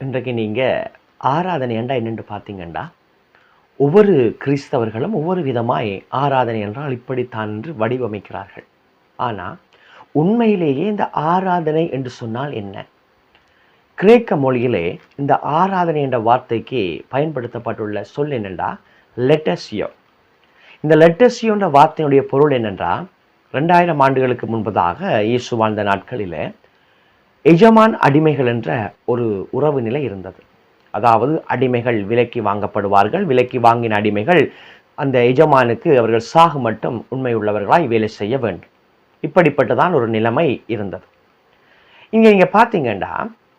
இன்றைக்கு நீங்கள் ஆராதனை என்றால் என்னென்று பார்த்தீங்கன்னா, ஒவ்வொரு கிறிஸ்தவர்களும் ஒவ்வொரு விதமாய் ஆராதனை என்றால் இப்படித்தான் என்று வடிவமைக்கிறார்கள். ஆனால் உண்மையிலேயே இந்த ஆராதனை என்று சொன்னால் என்ன? கிரேக்க மொழியிலே இந்த ஆராதனை என்ற வார்த்தைக்கு பயன்படுத்தப்பட்டுள்ள சொல் என்னென்றா லெட்டசியோ. இந்த லெட்டசியோ என்ற வார்த்தையுடைய பொருள் என்னென்றா, 2000 ஆண்டுகளுக்கு முன்பதாக இயேசு வாழ்ந்த நாட்களில் எஜமான் அடிமைகள் என்ற ஒரு உறவு நிலை இருந்தது. அதாவது அடிமைகள் விலைக்கு வாங்கப்படுவார்கள். விலைக்கு வாங்கின அடிமைகள் அந்த எஜமானுக்கு அவர்கள் சாகு மட்டும் உண்மையுள்ளவர்களாய் வேலை செய்ய வேண்டும். இப்படிப்பட்டதான் ஒரு நிலைமை இருந்தது. இங்கே பார்த்தீங்கன்னா,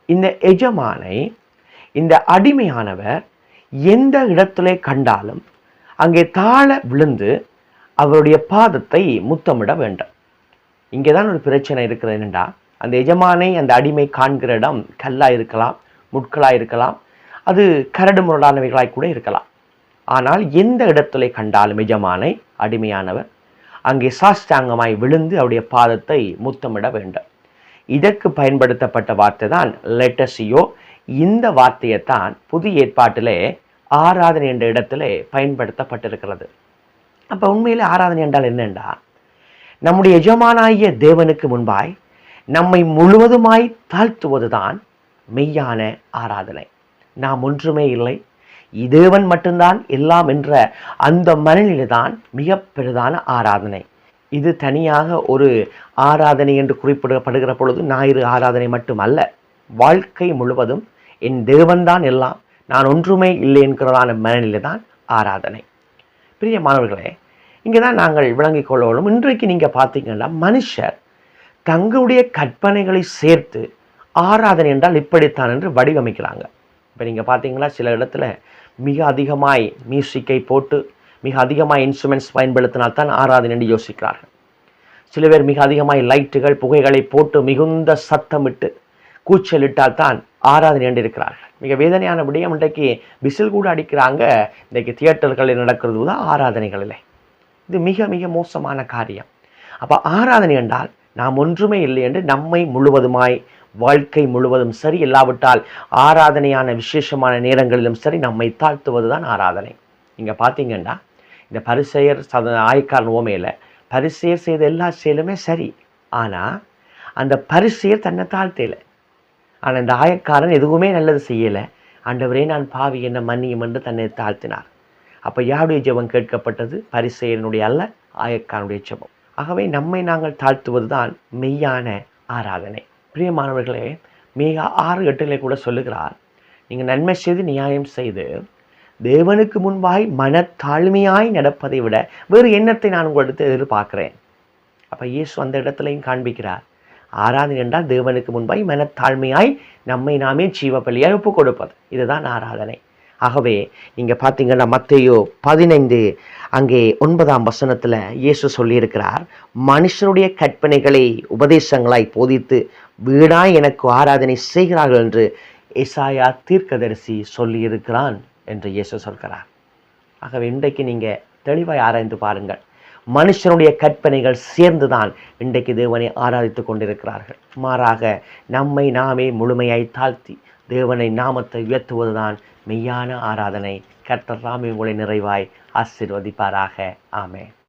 இந்த எஜமானை இந்த அடிமையானவர் எந்த இடத்திலே கண்டாலும் அங்கே தாழ விழுந்து அவருடைய பாதத்தை முத்தமிட வேண்டும். இங்கே தான் ஒரு பிரச்சனை இருக்கிறது. என்னென்றா, அந்த எஜமானை அந்த அடிமை காண்கிற இடம் கல்லாக இருக்கலாம், முட்களாக இருக்கலாம், அது கரடு முரடானவைகளாய் கூட இருக்கலாம். ஆனால் எந்த இடத்திலே கண்டாலும் எஜமானை அடிமையானவர் அங்கே சாஷ்டாங்கமாய் விழுந்து அவருடைய பாதத்தை முத்தமிட வேண்டும். இதற்கு பயன்படுத்தப்பட்ட வார்த்தை தான் லெட்டசியோ. இந்த வார்த்தையைத்தான் புதிய ஏற்பாட்டிலே ஆராதனை என்ற இடத்திலே பயன்படுத்தப்பட்டிருக்கிறது. அப்போ உண்மையிலே ஆராதனை என்றால் என்னென்றா, நம்முடைய எஜமானாகிய தேவனுக்கு முன்பாய் நம்மை முழுவதுமாய் தாழ்த்துவதுதான் மெய்யான ஆராதனை. நாம் ஒன்றுமே இல்லை, தேவன் மட்டும்தான் எல்லாம் என்ற அந்த மனநிலை தான் மிக பெரிதான ஆராதனை. இது தனியாக ஒரு ஆராதனை என்று குறிப்பிடப்படுகிற பொழுது ஞாயிறு ஆராதனை மட்டுமல்ல, வாழ்க்கை முழுவதும் என் தேவன்தான் எல்லாம், நான் ஒன்றுமே இல்லை என்கிறதான மனநிலை தான் ஆராதனை. பிரியமானவர்களே, இங்கே தான் நாங்கள் விளங்கிக் கொள்ளணும். இன்றைக்கு நீங்கள் பார்த்தீங்கன்னா, மனுஷர் தங்களுடைய கற்பனைகளை சேர்த்து ஆராதனை என்றால் இப்படித்தான் என்று வடிவமைக்கிறாங்க. இப்போ நீங்கள் பார்த்தீங்களா, சில இடத்துல மிக அதிகமாய் மியூசிக்கை போட்டு மிக அதிகமாக இன்ஸ்ட்ருமெண்ட்ஸ் பயன்படுத்தினால்தான் ஆராதனை என்று யோசிக்கிறார்கள். சில பேர் மிக அதிகமாய் லைட்டுகள் புகைகளை போட்டு மிகுந்த சத்தமிட்டு கூச்சலிட்டால் தான் ஆராதனை என்று இருக்கிறார்கள். மிக வேதனையான விடயம், இன்றைக்கு விசில் கூட அடிக்கிறாங்க இன்றைக்கு தியேட்டர்களில் நடக்கிறது தான் ஆராதனைகளில். இது மிக மிக மோசமான காரியம். அப்போ ஆராதனை என்றால் நாம் ஒன்றுமே இல்லை என்று நம்மை முழுவதுமாய், வாழ்க்கை முழுவதும் சரி, இல்லாவிட்டால் ஆராதனையான விசேஷமான நேரங்களிலும் சரி நம்மை தாழ்த்துவது தான் ஆராதனை. இங்கே பார்த்தீங்கன்னா, இந்த பரிசேயர் ஆயக்காரன் ஓமையில் பரிசேயர் செய்த எல்லா செயலுமே சரி, ஆனால் அந்த பரிசேயர் தன்னை தாழ்த்தலை. ஆனால் இந்த ஆயக்காரன் எதுவுமே நல்லது செய்யலை. ஆண்டவரே நான் பாவி, என்ன மன்னியும் என்று தன்னை தாழ்த்தினார். அப்போ யாருடைய ஜெபம் கேட்கப்பட்டது? பரிசேயனுடைய அல்ல, ஆயக்காரனுடைய ஜெபம். ஆகவே நம்மை நாங்கள் தாழ்த்துவது தான் மெய்யான ஆராதனை. பிரியமானவர்களே, மிக 6:8 கூட சொல்லுகிறார், நீங்கள் நன்மை செய்து நியாயம் செய்து தேவனுக்கு முன்பாய் மனத்தாழ்மையாய் நடப்பதை விட வேறு எண்ணத்தை நான் உங்களிடத்தில் எதிர்பார்க்கிறேன். அப்போ இயேசு அந்த இடத்துலையும் காண்பிக்கிறார், ஆராதனை என்றால் தேவனுக்கு முன்பாய் மனத்தாழ்மையாய் நம்மை நாமே ஜீவ பலியாய் ஒப்புக் கொடுப்பது, இதுதான் ஆராதனை. ஆகவே நீங்கள் பார்த்தீங்கன்னா, மத்தேயு 15 அங்கே 9ஆம் வசனத்தில் இயேசு சொல்லியிருக்கிறார், மனுஷருடைய கற்பனைகளை உபதேசங்களாய் போதித்து வீடாய் எனக்கு ஆராதனை செய்கிறார்கள் என்று எசாயா தீர்க்கதரிசி சொல்லியிருக்கிறான் என்று இயேசு சொல்கிறார். ஆகவே இன்றைக்கு நீங்கள் தெளிவாய் ஆராய்ந்து பாருங்கள். மனுஷனுடைய கற்பனைகள் சேர்ந்துதான் இன்றைக்கு தேவனை ஆராதித்து கொண்டிருக்கிறார்கள். மாறாக நம்மை நாமே முழுமையாய் தாழ்த்தி தேவனை நாமத்தை உயர்த்துவதுதான் மெய்யான ஆராதனை. கர்த்தர் தாமே உங்களை நிறைவாய் ஆசீர்வதிப்பாராக. ஆமென்.